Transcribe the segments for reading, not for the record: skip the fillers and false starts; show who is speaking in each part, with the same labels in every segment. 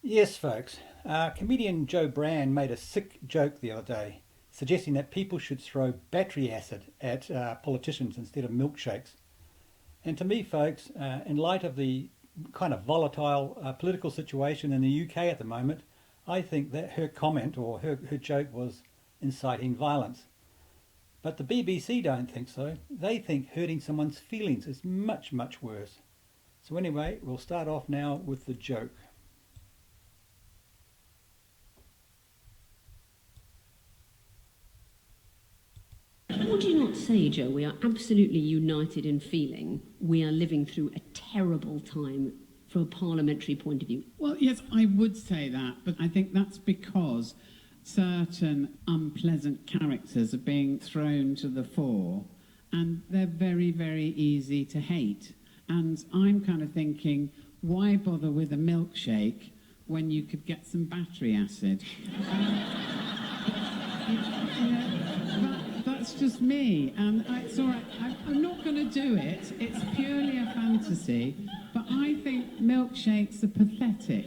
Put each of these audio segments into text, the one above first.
Speaker 1: Yes, folks. Comedian Joe Brand made a sick joke the other day, suggesting that people should throw battery acid at politicians instead of milkshakes. And to me, folks, in light of the kind of volatile political situation in the UK at the moment, I think that her comment or her joke was inciting violence. But the BBC don't think so. They think hurting someone's feelings is much, much worse. So anyway, we'll start off now with the joke.
Speaker 2: Would you not say, Joe, we are absolutely united in feeling we are living through a terrible time from a parliamentary point of view?
Speaker 3: Well, yes, I would say that, but I think that's because certain unpleasant characters are being thrown to the fore, and they're very, very easy to hate. And I'm kind of thinking, why bother with a milkshake when you could get some battery acid? That's just me, and it's all right. I'm not going to do it. It's purely a fantasy, but I think milkshakes are pathetic.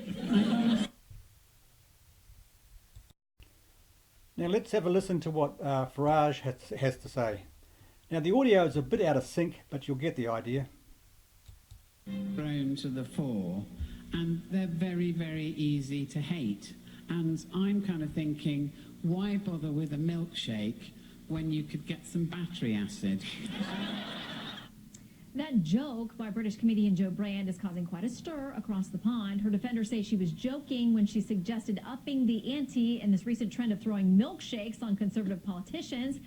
Speaker 1: Now let's have a listen to what Farage has to say. Now the audio is a bit out of sync, but you'll get the idea.
Speaker 3: Thrown to the fore, and they're very, very easy to hate. And I'm kind of thinking, why bother with a milkshake when you could get some battery acid?
Speaker 4: That joke by British comedian Joe Brand is causing quite a stir across the pond. Her defenders say she was joking when she suggested upping the ante in this recent trend of throwing milkshakes on conservative politicians.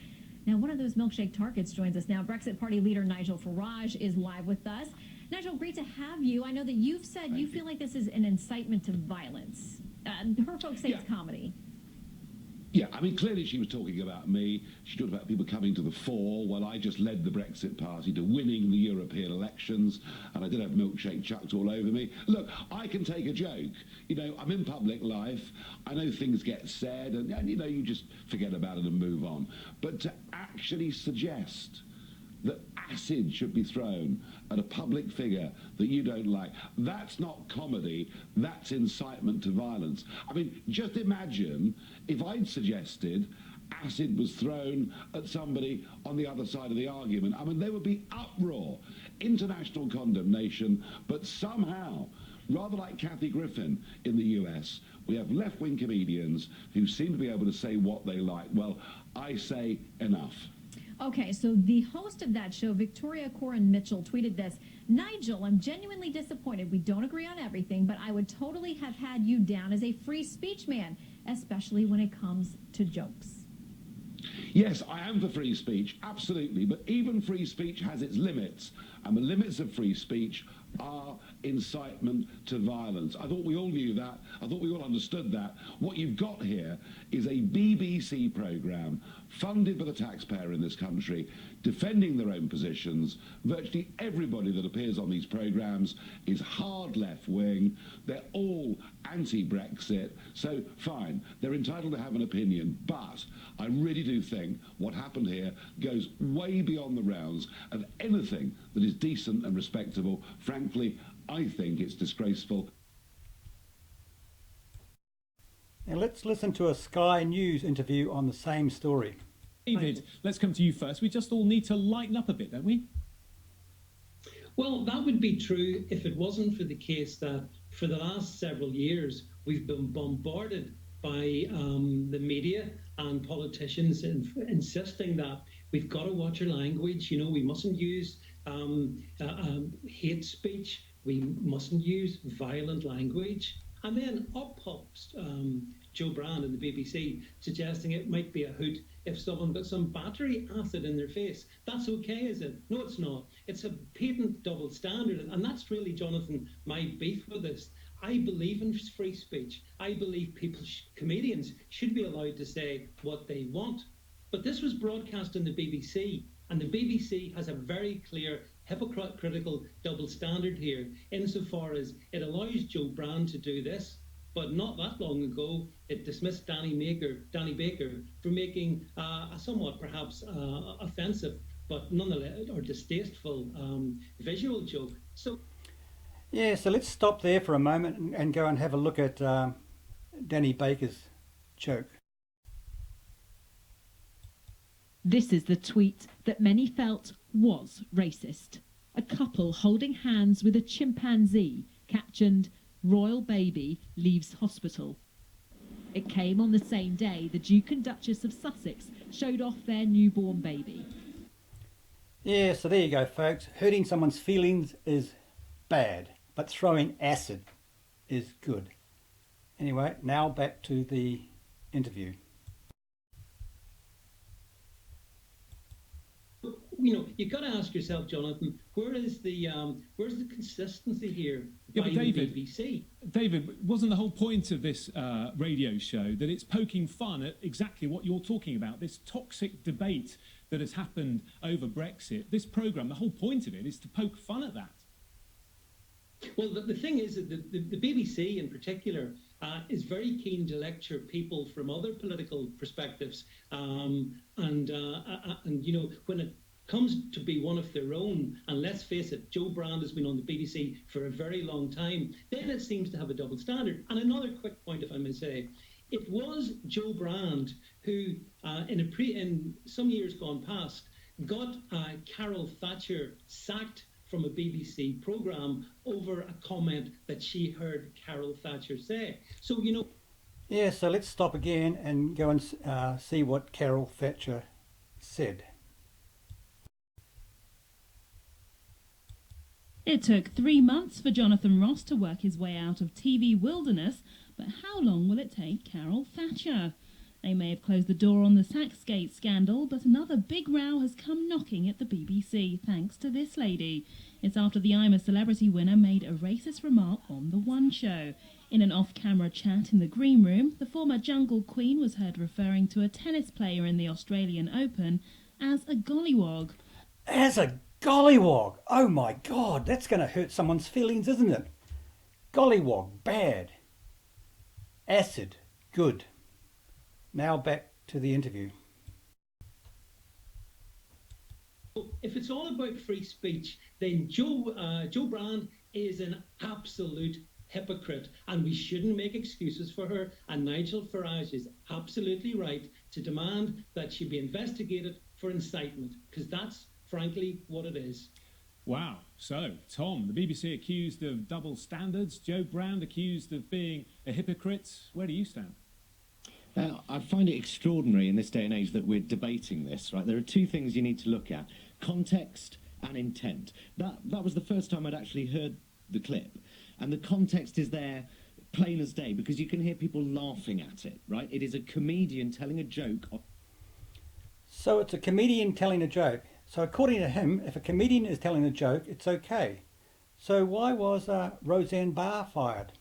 Speaker 4: Now, one of those milkshake targets joins us now. Brexit Party leader Nigel Farage is live with us. Nigel, great to have you. I know that you've said you feel like this is an incitement to violence. Her folks say it's comedy.
Speaker 5: Yeah, I mean, clearly she was talking about me. She talked about people coming to the fore. Well, I just led the Brexit Party to winning the European elections, and I did have milkshake chucked all over me. Look, I can take a joke. You know, I'm in public life. I know things get said, and you know, you just forget about it and move on. But to actually suggest that acid should be thrown at a public figure that you don't like, that's not comedy, that's incitement to violence. I mean, just imagine if I'd suggested acid was thrown at somebody on the other side of the argument. I mean, there would be uproar, international condemnation, but somehow, rather like Kathy Griffin in the US, we have left-wing comedians who seem to be able to say what they like. Well, I say enough.
Speaker 4: Okay, so the host of that show, Victoria Corin Mitchell, tweeted this: Nigel, I'm genuinely disappointed. We don't agree on everything, but I would totally have had you down as a free speech man, especially when it comes to jokes.
Speaker 5: Yes, I am for free speech, absolutely, but even free speech has its limits, and the limits of free speech are incitement to violence. I thought we all knew that. I thought we all understood that. What you've got here is a BBC programme funded by the taxpayer in this country, defending their own positions. Virtually everybody that appears on these programmes is hard left-wing. They're all anti-Brexit. So, fine, they're entitled to have an opinion, but I really do think what happened here goes way beyond the rounds of anything that is decent and respectable. Frankly, I think it's disgraceful.
Speaker 1: Now let's listen to a Sky News interview on the same story.
Speaker 6: David, let's come to you first. We just all need to lighten up a bit, don't we?
Speaker 7: Well, that would be true if it wasn't for the case that for the last several years we've been bombarded by the media and politicians insisting that we've got to watch our language. You know, we mustn't use hate speech. We mustn't use violent language. And then up pops Joe Brand in the BBC suggesting it might be a hoot if someone got some battery acid in their face. That's okay, is it? No, it's not. It's a patent double standard. And that's really, Jonathan, my beef with this. I believe in free speech. I believe comedians should be allowed to say what they want. But this was broadcast on the BBC, and the BBC has a very clear hypocritical double standard here, insofar as it allows Joe Brand to do this, but not that long ago it dismissed Danny Baker for making a somewhat perhaps offensive but nonetheless or distasteful visual joke. So
Speaker 1: Yeah, so let's stop there for a moment and go and have a look at Danny Baker's joke.
Speaker 8: This is the tweet that many felt was racist. A couple holding hands with a chimpanzee, captioned, "Royal baby leaves hospital." It came on the same day the Duke and Duchess of Sussex showed off their newborn baby.
Speaker 1: Yeah, so there you go, folks. Hurting someone's feelings is bad, but throwing acid is good. Anyway, now back to the interview.
Speaker 7: You know, you've got to ask yourself, Jonathan, where's the consistency here
Speaker 6: Yeah,
Speaker 7: by
Speaker 6: but
Speaker 7: the
Speaker 6: David,
Speaker 7: BBC?
Speaker 6: David, wasn't the whole point of this radio show that it's poking fun at exactly what you're talking about, this toxic debate that has happened over Brexit? This programme, the whole point of it is to poke fun at that.
Speaker 7: Well, the thing is that the BBC in particular is very keen to lecture people from other political perspectives, and you know, when it comes to be one of their own, and let's face it, Joe Brand has been on the BBC for a very long time, then it seems to have a double standard. And another quick point, if I may say, it was Joe Brand who, in some years gone past, got Carol Thatcher sacked from a BBC programme over a comment that she heard Carol Thatcher say. So, you know...
Speaker 1: Yeah, so let's stop again and go and see what Carol Thatcher said.
Speaker 9: It took 3 months for Jonathan Ross to work his way out of TV wilderness, but how long will it take Carol Thatcher? They may have closed the door on the Saxgate scandal, but another big row has come knocking at the BBC, thanks to this lady. It's after the I'm a Celebrity winner made a racist remark on The One Show. In an off-camera chat in the green room, the former Jungle Queen was heard referring to a tennis player in the Australian Open as a gollywog.
Speaker 1: As a gollywog? Oh my God, that's going to hurt someone's feelings, isn't it? Gollywog, bad. Acid, good. Now back to the interview.
Speaker 7: If it's all about free speech, then Joe Brand is an absolute hypocrite, and we shouldn't make excuses for her. And Nigel Farage is absolutely right to demand that she be investigated for incitement, because that's frankly what it is.
Speaker 6: Wow. So, Tom, the BBC accused of double standards, Joe Brand accused of being a hypocrite. Where do you stand?
Speaker 10: I find it extraordinary in this day and age that we're debating this, right? There are two things you need to look at: context and intent. That was the first time I'd actually heard the clip, and the context is there plain as day, because you can hear people laughing at it, right? It is a comedian telling a joke.
Speaker 1: So it's a comedian telling a joke. So according to him, if a comedian is telling a joke, it's okay. So why was Roseanne Barr fired?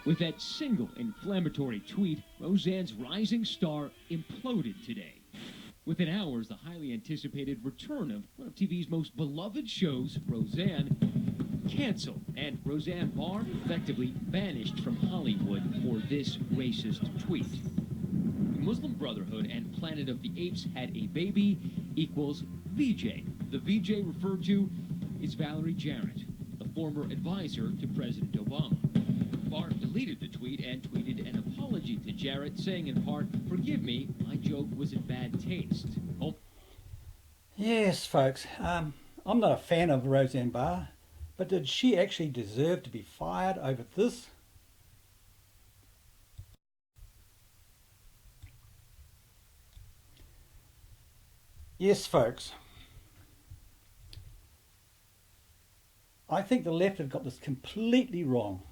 Speaker 11: With that single inflammatory tweet, Roseanne's rising star imploded today. Within hours, the highly anticipated return of one of TV's most beloved shows, Roseanne, canceled, and Roseanne Barr effectively banished from Hollywood for this racist tweet. The Muslim Brotherhood and Planet of the Apes had a baby equals VJ. The VJ referred to is Valerie Jarrett, the former advisor to President Obama. Barr deleted the tweet and tweeted an apology to Jarrett, saying in part, "Forgive me, my joke was in bad taste." Oh.
Speaker 1: Yes, folks, I'm not a fan of Roseanne Barr, but did she actually deserve to be fired over this? Yes, folks. I think the left have got this completely wrong.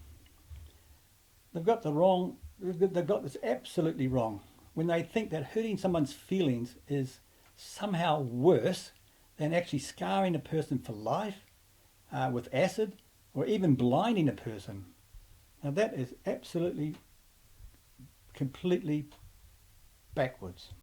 Speaker 1: They've got this absolutely wrong when they think that hurting someone's feelings is somehow worse than actually scarring a person for life with acid, or even blinding a person. Now that is absolutely, completely backwards.